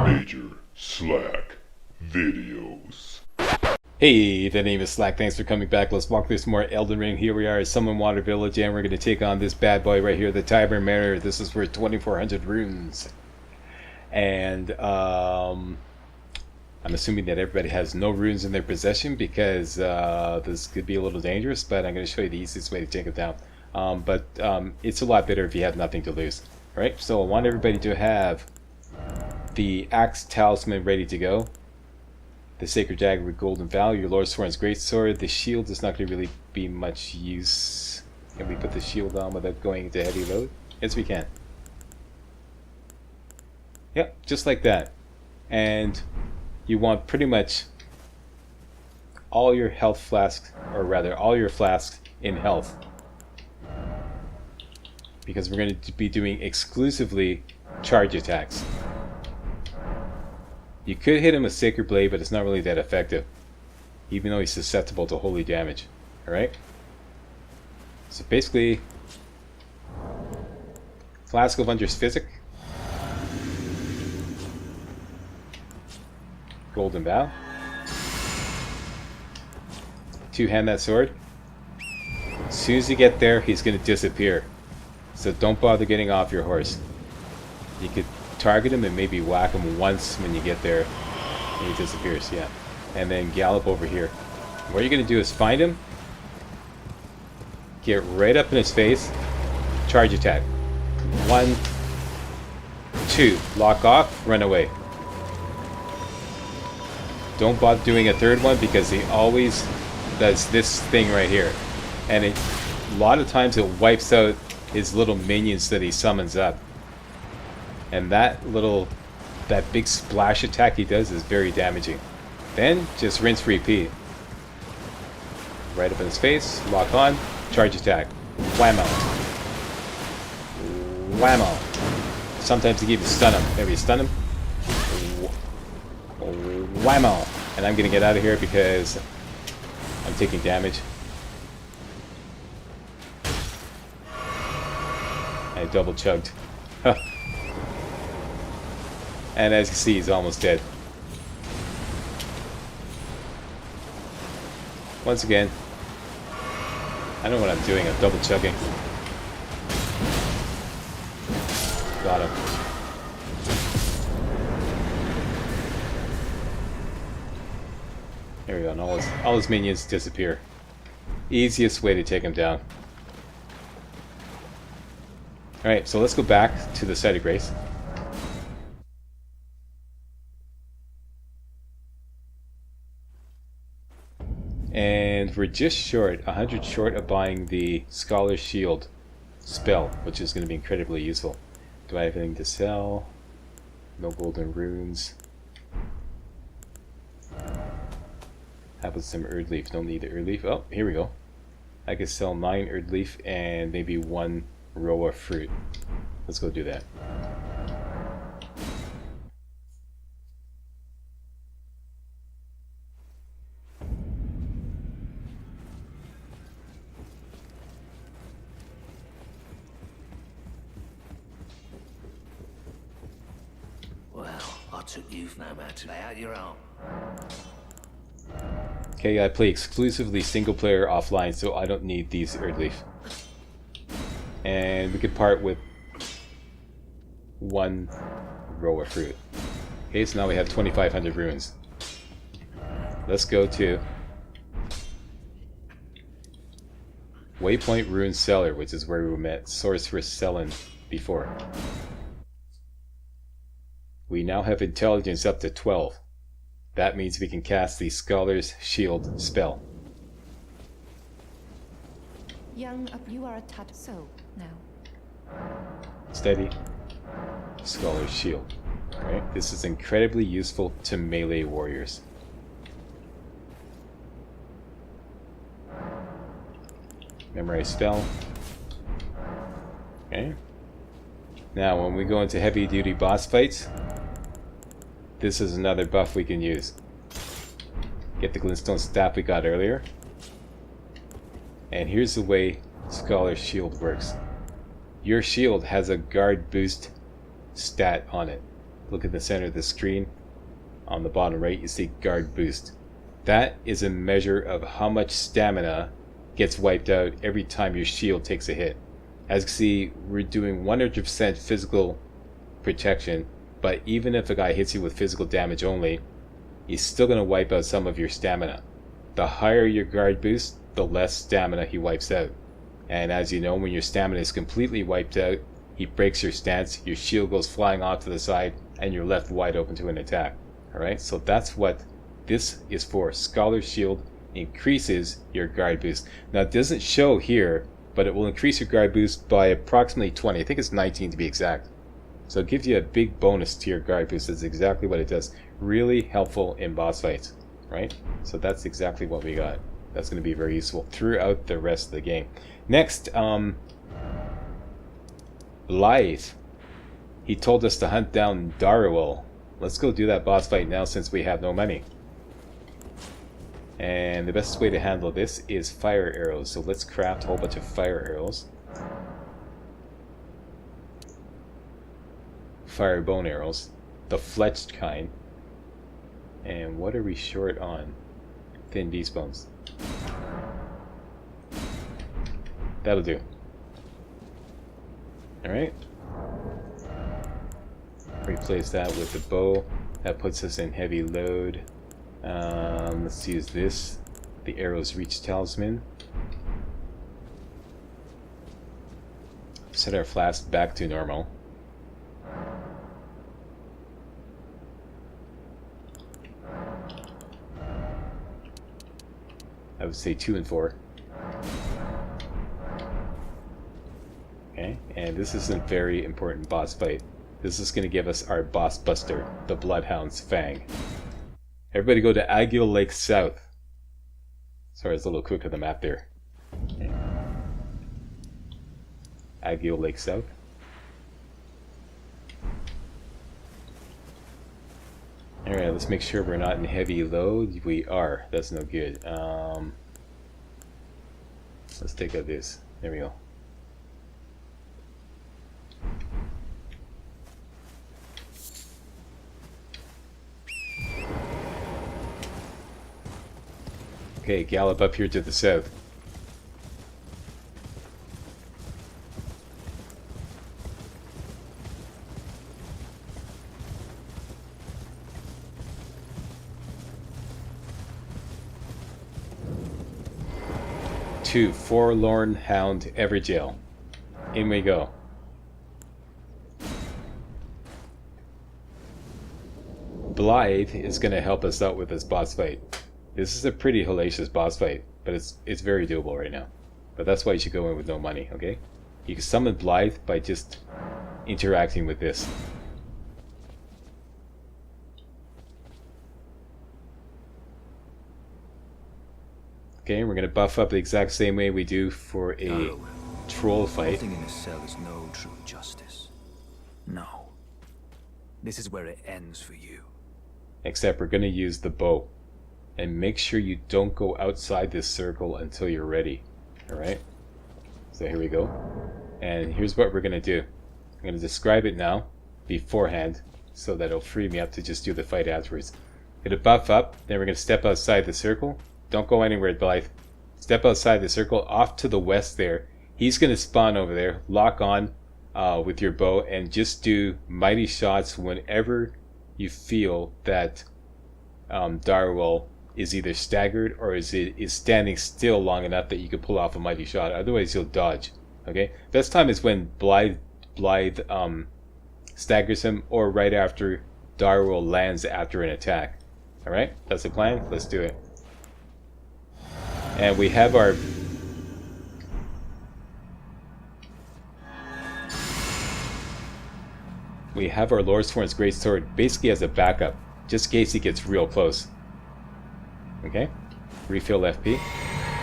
Major Slack Videos. Hey, the name is Slack. Thanks for coming back. Let's walk through some more Elden Ring. Here we are at Summonwater Village, and we're going to take on this bad boy right here, the Tiber Mirror. This is for 2,400 runes. And I'm assuming that everybody has no runes in their possession because this could be a little dangerous, but I'm going to show you the easiest way to take it down. It's a lot better if you have nothing to lose. Alright, so I want everybody to have the Axe Talisman ready to go. The Sacred Dagger with Golden Vow, your Lord Sworn's Great Sword. The shield is not going to really be much use. Can we put the shield on without going into heavy load? Yes, we can. Yep, just like that. And you want pretty much all your health flasks, or rather all your flasks in health. Because we're going to be doing exclusively charge attacks. You could hit him with Sacred Blade, but it's not really that effective. Even though he's susceptible to holy damage. Alright? So basically, Flask of Wondrous Physic. Golden Vow. Two-hand that sword. As soon as you get there, he's going to disappear. So don't bother getting off your horse. You could target him and maybe whack him once when you get there and he disappears, yeah. And then gallop over here. What you're going to do is find him, get right up in his face, charge attack. 1, 2, lock off, run away. Don't bother doing a third one because he always does this thing right here. And a lot of times it wipes out his little minions that he summons up. And that big splash attack he does is very damaging. Then just rinse repeat. Right up in his face, lock on, charge attack. Whammo. Whammo. Sometimes you even stun him. Maybe you stun him. Whammo. And I'm gonna get out of here because I'm taking damage. I double chugged. And as you see, he's almost dead. Once again, I don't know what I'm doing. I'm double chugging. Got him. There we go. And all his minions disappear. Easiest way to take him down. Alright, so let's go back to the site of grace. And we're just short, 100 short of buying the Scholar's Shield spell, which is going to be incredibly useful. Do I have anything to sell? No golden runes. How about some Erd Leaf? Don't need the Erd Leaf. Oh, here we go. I could sell 9 Erd Leaf and maybe 1 row of fruit. Let's go do that. Took you no matter lay out your own. Okay, I play exclusively single player offline, so I don't need these Erd Leaf. And we could part with 1 row of fruit. Okay, so now we have 2,500 runes. Let's go to Waypoint Rune Cellar, which is where we met Sorceress Selen before. We now have intelligence up to 12. That means we can cast the Scholar's Shield spell. Young, you are a tad so now. Steady. Scholar's Shield. Alright, this is incredibly useful to melee warriors. Memorize spell. Okay. Now, when we go into heavy duty boss fights, this is another buff we can use. Get the glintstone staff we got earlier. And here's the way Scholar's Shield works. Your shield has a guard boost stat on it. look at the center of the screen. On the bottom right, you see guard boost. That is a measure of how much stamina gets wiped out every time your shield takes a hit. As you can see, we're doing 100% physical protection, but even if a guy hits you with physical damage only, he's still going to wipe out some of your stamina. The higher your guard boost, the less stamina he wipes out. And as you know, when your stamina is completely wiped out, he breaks your stance, your shield goes flying off to the side, and you're left wide open to an attack. Alright, so that's what this is for. Scholar's Shield increases your guard boost. Now it doesn't show here, but it will increase your guard boost by approximately 20. I think it's 19 to be exact. So it gives you a big bonus to your guard boost. That's exactly what it does. Really helpful in boss fights, right? So that's exactly what we got. That's going to be very useful throughout the rest of the game. Next, Blythe. He told us to hunt down Darwell. Let's go do that boss fight now since we have no money. And the best way to handle this is fire arrows. So let's craft a whole bunch of fire arrows. Fire bone arrows. The fletched kind. And what are we short on? Thin beast bones. That'll do. Alright. Replace that with the bow. That puts us in heavy load. Let's use this. The arrow's reach talisman. Set our flask back to normal. I would say 2 and 4. Okay, and this is a very important boss fight. This is going to give us our boss buster, the Bloodhound's Fang. Everybody go to Aguil Lake South. Sorry, it's a little quick on the map there. Okay. Aguil Lake South. Alright, let's make sure we're not in heavy load. We are. That's no good. Let's take out this. There we go. Okay, gallop up here to the south. To Forlorn Hound Everjail. In we go. Blythe is going to help us out with this boss fight. This is a pretty hellacious boss fight, but it's very doable right now. But that's why you should go in with no money, okay? You can summon Blythe by just interacting with this. Okay, we're going to buff up the exact same way we do for a troll fight. Nothing in a cell is no true justice. No. This is where it ends for you. Except we're going to use the bow. And make sure you don't go outside this circle until you're ready. Alright? So here we go. And here's what we're going to do. I'm going to describe it now, beforehand, so that it'll free me up to just do the fight afterwards. Going to buff up, then we're going to step outside the circle. Don't go anywhere, Blythe. Step outside the circle, off to the west there. He's going to spawn over there, lock on with your bow, and just do mighty shots whenever you feel that Darwell is either staggered or is standing still long enough that you can pull off a mighty shot. Otherwise, you'll dodge. Okay? Best time is when Blythe staggers him, or right after Darwell lands after an attack. Alright? That's the plan. Let's do it. And we have our... We have our Lordsworn's Great Sword basically as a backup, just in case he gets real close. Okay, refill FP.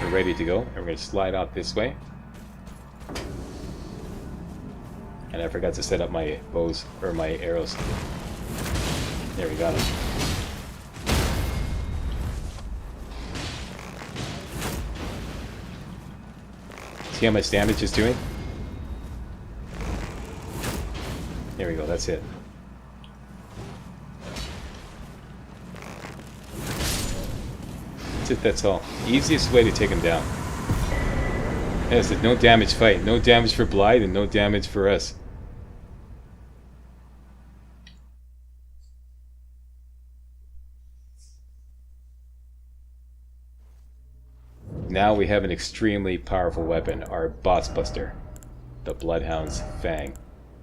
We're ready to go, and we're going to slide out this way. And I forgot to set up my bows, or my arrows. There, we got them. See how much damage it's doing? There we go, that's it. That's it, that's all. Easiest way to take him down. Yes, no damage fight. No damage for Blythe and no damage for us. Now we have an extremely powerful weapon, our boss buster, the Bloodhound's Fang.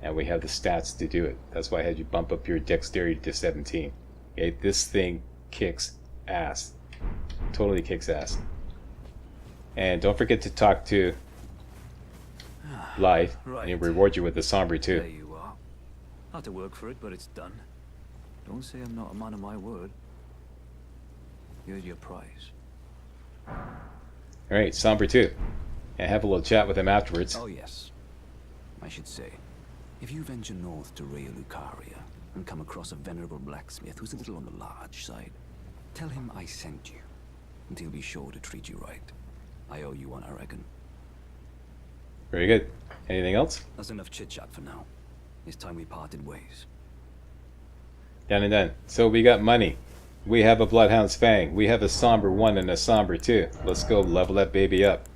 And we have the stats to do it. That's why I had you bump up your dexterity to 17. Okay, this thing kicks ass. Totally kicks ass. And don't forget to talk to Blythe, and he'll reward you with the Sombre too. There you are. Had to work for it, but it's done. Don't say I'm not a man of my word. Here's your prize. Alright, Sombre 2. And have a little chat with him afterwards. Oh yes. I should say, if you venture north to Raya Lucaria and come across a venerable blacksmith who's a little on the large side, tell him I sent you, and he'll be sure to treat you right. I owe you one, I reckon. Very good. Anything else? That's enough chit-chat for now. It's time we parted ways. Done and done. So we got money. We have a Bloodhound's Fang. We have a Sombre 1 and a Sombre 2. Let's go level that baby up.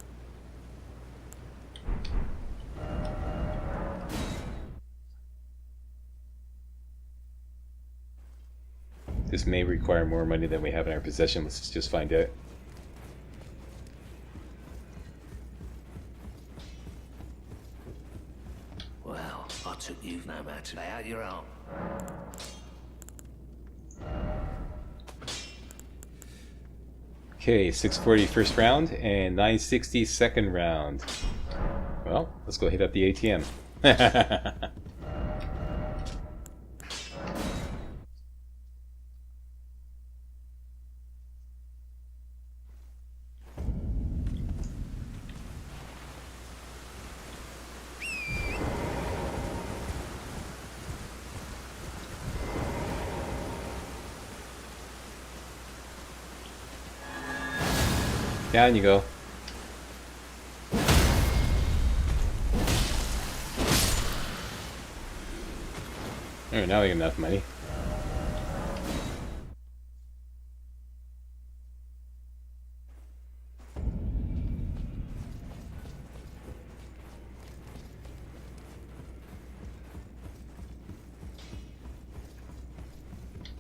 This may require more money than we have in our possession. Let's just find out. Well, I took you no matter. Lay out your arm. Okay, 640 first round and 960 second round. Well, let's go hit up the ATM. Down you go. Alright, now we got enough money.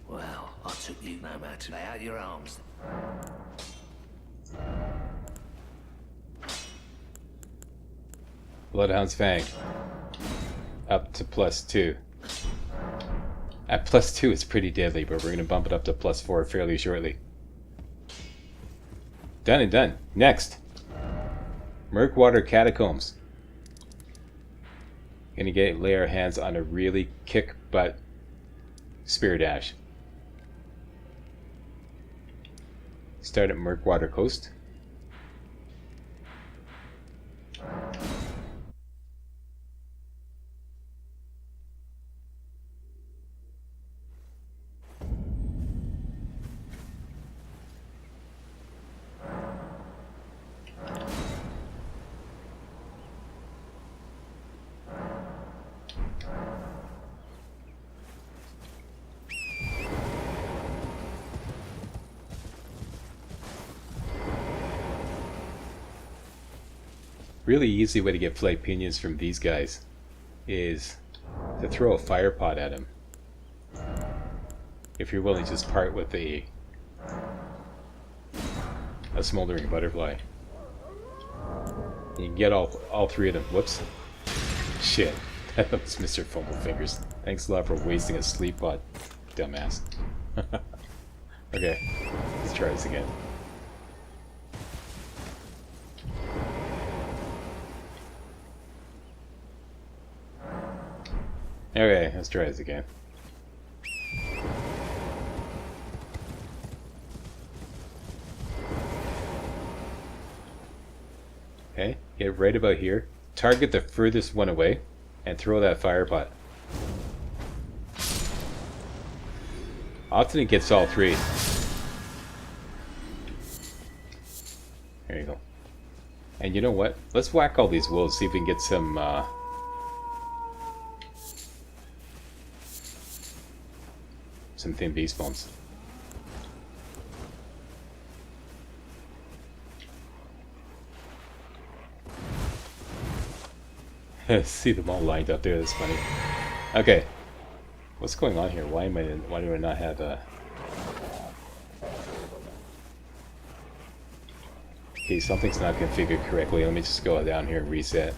Well, I took you no matter. Lay out your arms. Bloodhound's Fang. Up to +2. At +2 it's pretty deadly, but we're going to bump it up to +4 fairly shortly. Done and done. Next. Murkwater Catacombs. Gonna lay our hands on a really kick-butt Spirit Ash. Start at Murkwater Coast. Really easy way to get flight pinions from these guys is to throw a fire pot at them. If you're willing to just part with a smoldering butterfly. You can get all three of them. Whoops. Shit. That was Mr. Fumble Fingers. Thanks a lot for wasting a sleep pot, dumbass. Okay, let's try this again. Okay, let's try this again. Okay, get right about here. Target the furthest one away and throw that fire pot. Often it gets all three. There you go. And you know what? Let's whack all these wolves, see if we can get some thin beast bones. See them all lined up there. That's funny. Okay, what's going on here? Why do I not have a? Okay, something's not configured correctly. Let me just go down here and reset.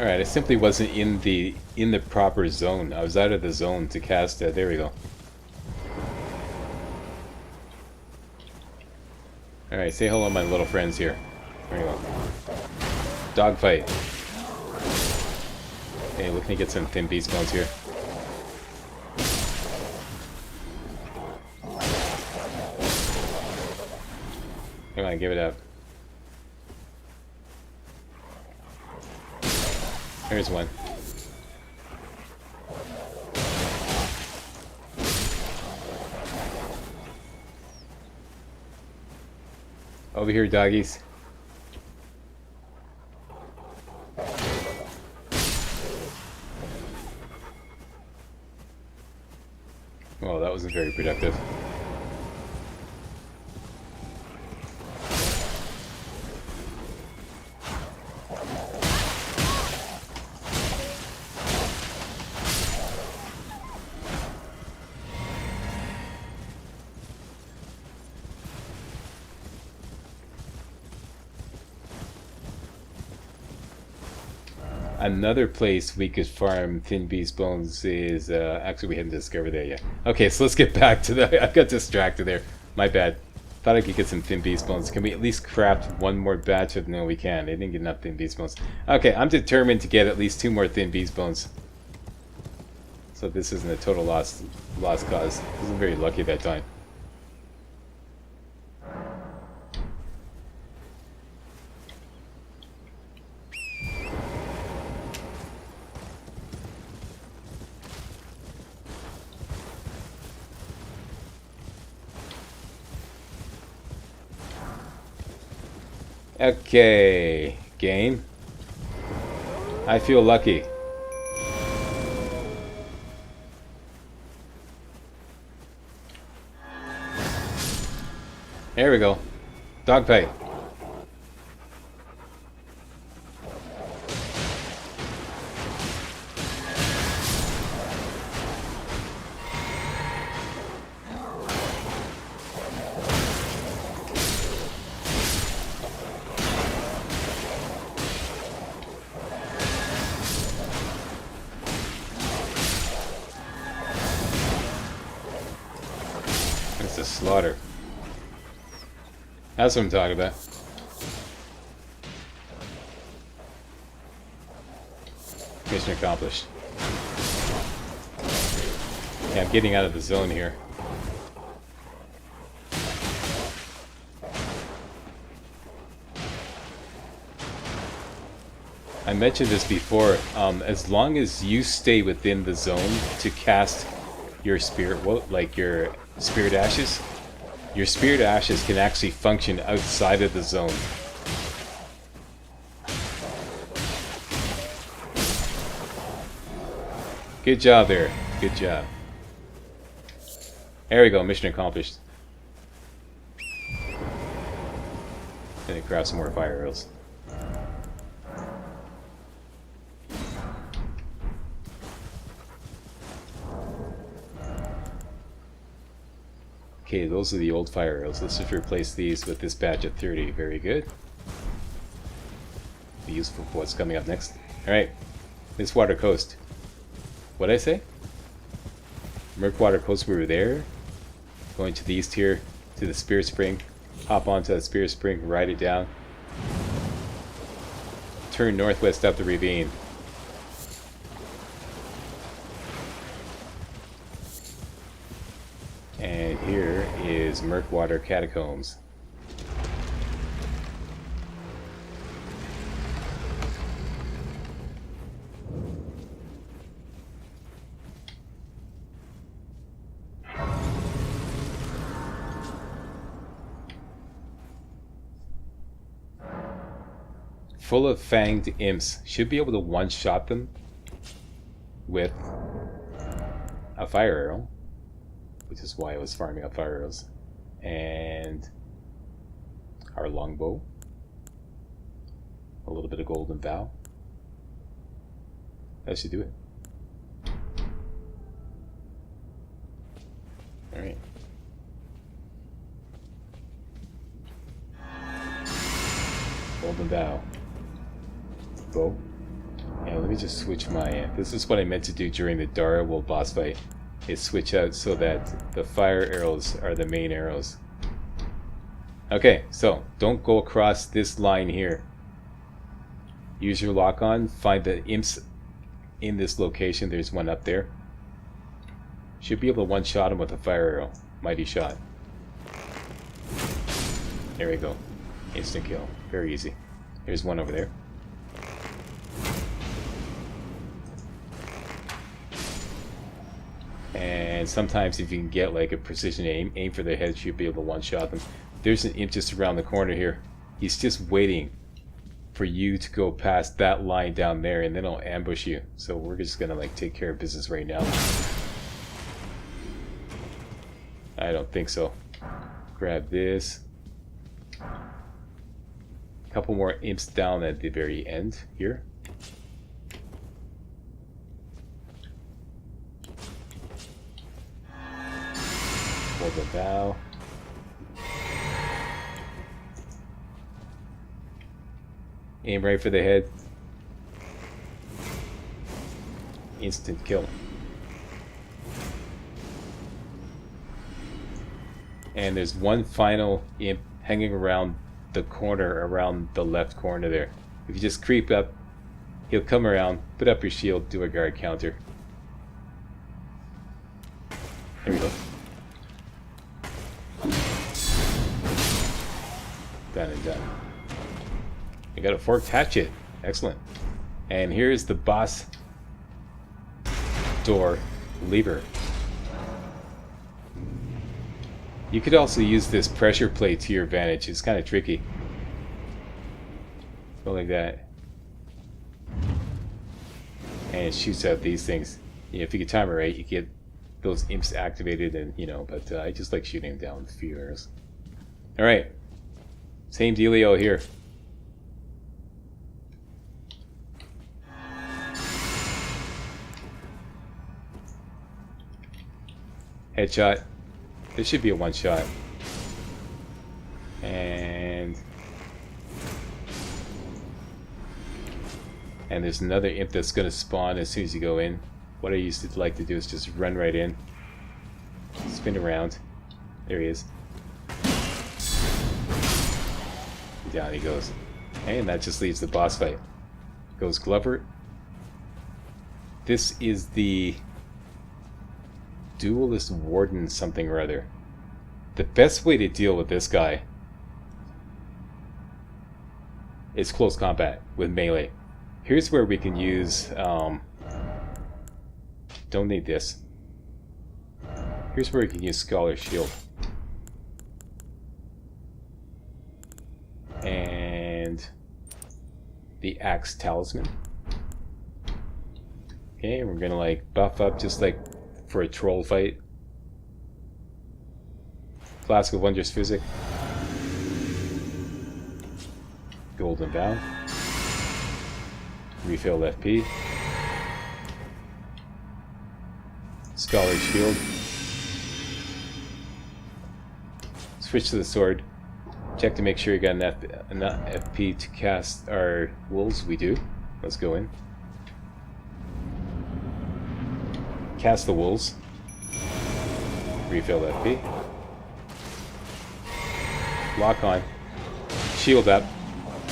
Alright, I simply wasn't in the proper zone. I was out of the zone to cast it. There we go. Alright, say hello my little friends here. There we go. Dogfight. Okay, looking to get some thin beast bones here. Come on, give it up. There's one. Over here, doggies. Well, that wasn't very productive. Another place we could farm thin beast bones is actually we hadn't discovered that yet. Okay, so let's get back to the. I got distracted there. My bad. Thought I could get some thin beast bones. Can we at least craft one more batch of? No, we can. I didn't get enough thin beast bones. Okay, I'm determined to get at least 2 more thin beast bones. So this isn't a total lost cause. I wasn't very lucky that time. Okay, game. I feel lucky. There we go. Dog fight. It's a slaughter. That's what I'm talking about. Mission accomplished. Yeah, I'm getting out of the zone here. I mentioned this before, as long as you stay within the zone to cast your spirit, like your spirit ashes, your spirit ashes can actually function outside of the zone. Good job there. Good job. There we go. Mission accomplished. Gonna craft some more fire arrows. Okay, those are the old fire arrows. Let's just replace these with this batch at 30. Very good. Be useful for what's coming up next. Alright. Mistwater Coast. What'd I say? Murkwater Coast, we were there. Going to the east here, to the Spirit Spring. Hop onto the Spirit Spring, ride it down. Turn northwest up the ravine. And here is Murkwater Catacombs. full of fanged imps. Should be able to one-shot them with a fire arrow, which is why I was farming up fire arrows. And our longbow. A little bit of golden bow. That should do it. Alright. Golden bow. Bow. And let me just switch my... this is what I meant to do during the Darwell boss fight. Is switch out so that the fire arrows are the main arrows. Okay, so don't go across this line here. Use your lock-on. Find the imps in this location. There's one up there. Should be able to one-shot him with a fire arrow. Mighty shot. There we go. Instant kill. Very easy. There's one over there. And sometimes if you can get like a precision aim for their head, you should be able to one-shot them. There's an imp just around the corner here. He's just waiting for you to go past that line down there, and then he'll ambush you. So we're just gonna like take care of business right now. I don't think so. Grab this. A couple more imps down at the very end here. Hold the bow. Aim right for the head. Instant kill. And there's one final imp hanging around the corner, around the left corner there. If you just creep up, he'll come around, put up your shield, do a guard counter. There we go. Done and done. You got a forked hatchet. Excellent. And here's the boss door lever. You could also use this pressure plate to your advantage. It's kind of tricky. Go like that. And it shoots out these things. You know, if you can time it right, you get those imps activated, and you know, but I just like shooting them down with a few arrows. Alright. Same dealio here. Headshot. This should be a one shot. And there's another imp that's going to spawn as soon as you go in. What I used to like to do is just run right in. Spin around. There he is. Down he goes. And that just leaves the boss fight. Goes Glover. This is the Duelist Warden something or other. The best way to deal with this guy is close combat with melee. Here's where we can use don't need this. Here's where we can use Scholar Shield. And the Axe Talisman. Okay, we're gonna like buff up just like for a troll fight. Flask of Wondrous Physic. Golden Bow. Refill FP. Scholar's Shield. Switch to the sword. Check to make sure you got enough FP to cast our wolves. We do. Let's go in. Cast the wolves. Refill FP. Lock on. Shield up.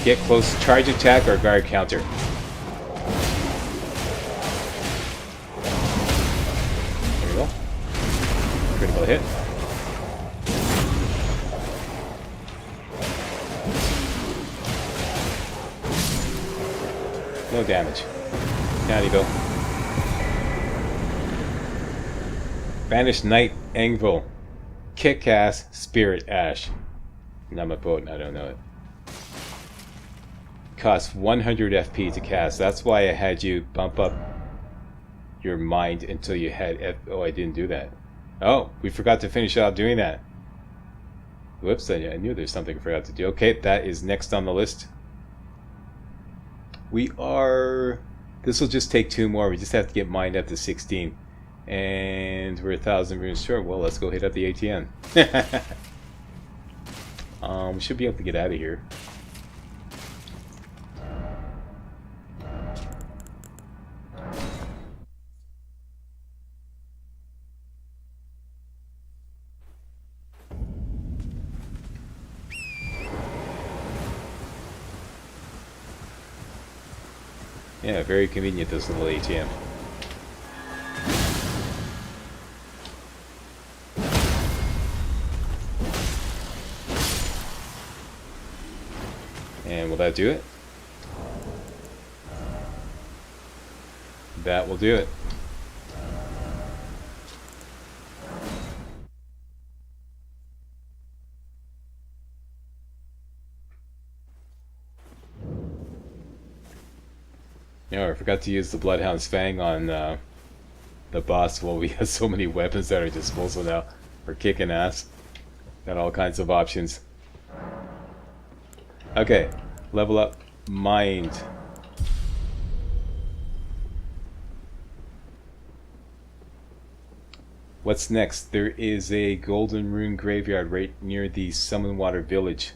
Get close. Charge attack or guard counter. There we go. Critical hit. No damage. Down you go. Banished Knight Anvil. Kick-ass Spirit Ash. Not my potent, I don't know it. costs 100 FP to cast. That's why I had you bump up your mind until you had oh, I didn't do that. Oh, we forgot to finish out doing that. Whoops, I knew there's something I forgot to do. Okay, that is next on the list. We are... This will just take 2 more. We just have to get mind up to 16. And we're 1,000 runes short. Well, let's go hit up the ATM. We should be able to get out of here. Yeah, very convenient, this little ATM. And will that do it? That will do it. No, I forgot to use the Bloodhound's Fang on the boss. Well, we have so many weapons at our disposal now. We're kicking ass. Got all kinds of options. Okay, level up mind. What's next? There is a golden rune graveyard right near the Summonwater village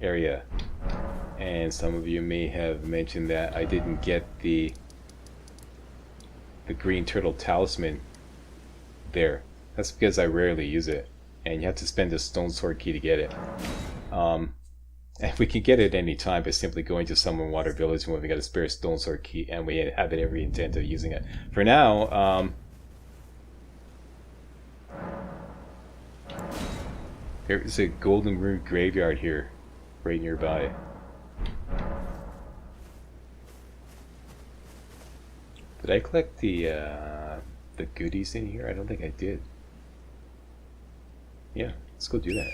area. And some of you may have mentioned that I didn't get the green turtle talisman there. That's because I rarely use it. And you have to spend a stone sword key to get it. And we can get it any time by simply going to Summonwater village when we got a spare stone sword key and we have every intent of using it. For now, there is a golden rune graveyard here, right nearby. Did I collect the goodies in here? I don't think I did. Yeah, let's go do that.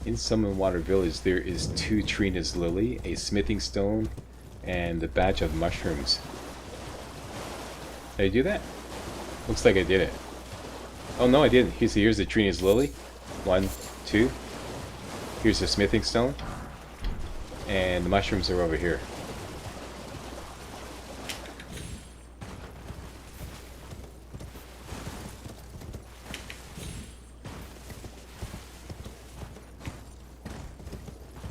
In Summonwater Village, there is 2 Trina's Lily, a smithing stone, and a batch of mushrooms. Did I do that? Looks like I did it. Oh no, I didn't. Here's the Trina's Lily. 1, 2. Here's the smithing stone. And the mushrooms are over here.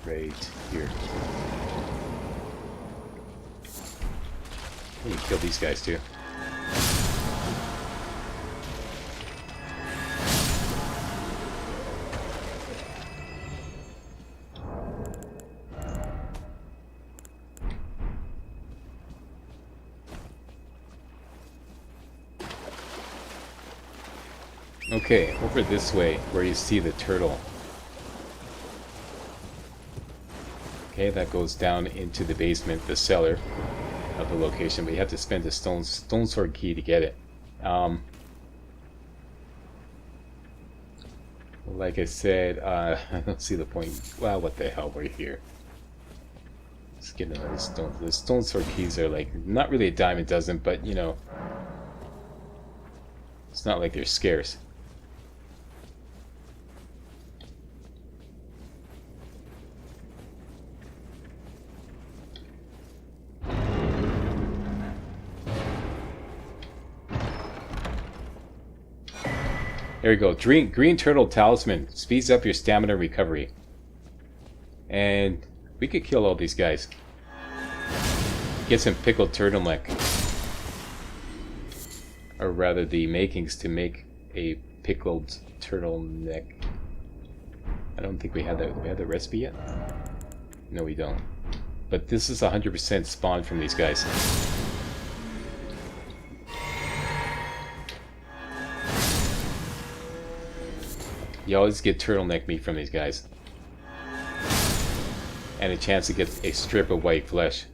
Right here. Let me kill these guys too. Okay, over this way, where you see the turtle. Okay, that goes down into the basement, the cellar of the location, but you have to spend a stone sword key to get it. Like I said, I don't see the point. Well, what the hell, we're here. Let's get another stone. The stone sword keys are like, not really a dime a dozen, but you know, it's not like they're scarce. There we go. Green Turtle Talisman. Speeds up your stamina recovery. And we could kill all these guys. Get some pickled turtleneck. Or rather, the makings to make a pickled turtleneck. I don't think we have that. Do we have the recipe yet? No, we don't. But this is 100% spawn from these guys. You always get turtleneck meat from these guys. And a chance to get a strip of white flesh.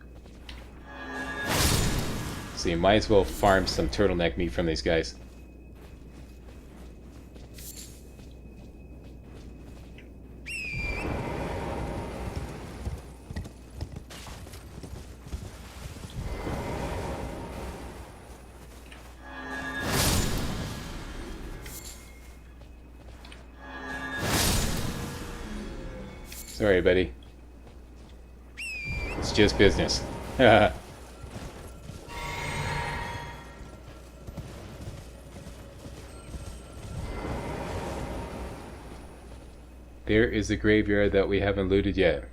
So you might as well farm some turtleneck meat from these guys. Sorry, buddy. It's just business. There is a graveyard that we haven't looted yet.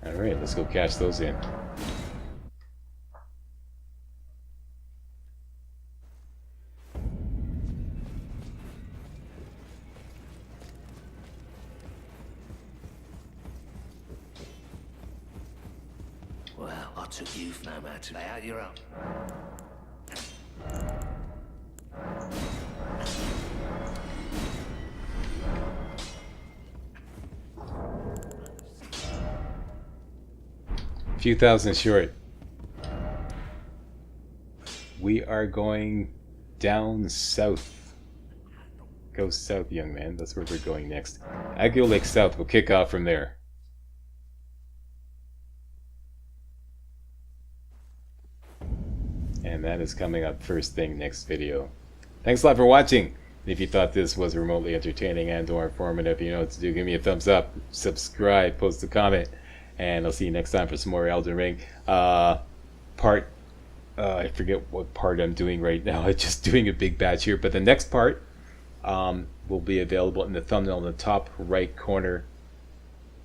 Alright, let's go cash those in. Well, I took you no matter. Lay out your own. Few thousand short. We are going down south. Go south, young man. That's where we're going next. Agio Lake South. We'll kick off from there. And that is coming up first thing next video. Thanks a lot for watching. If you thought this was remotely entertaining and or informative, you know what to do. Give me a thumbs up, subscribe, post a comment, and I'll see you next time for some more Elden Ring. I forget what part I'm doing right now. I'm just doing a big batch here, but the next part will be available in the thumbnail in the top right corner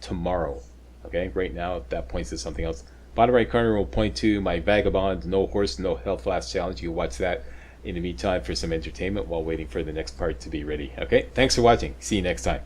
tomorrow. Okay, right now that points to something else. Bottom right corner will point to my Vagabond No Horse No Health Flask challenge. You can watch that in the meantime for some entertainment while waiting for the next part to be ready. Okay, thanks for watching. See you next time.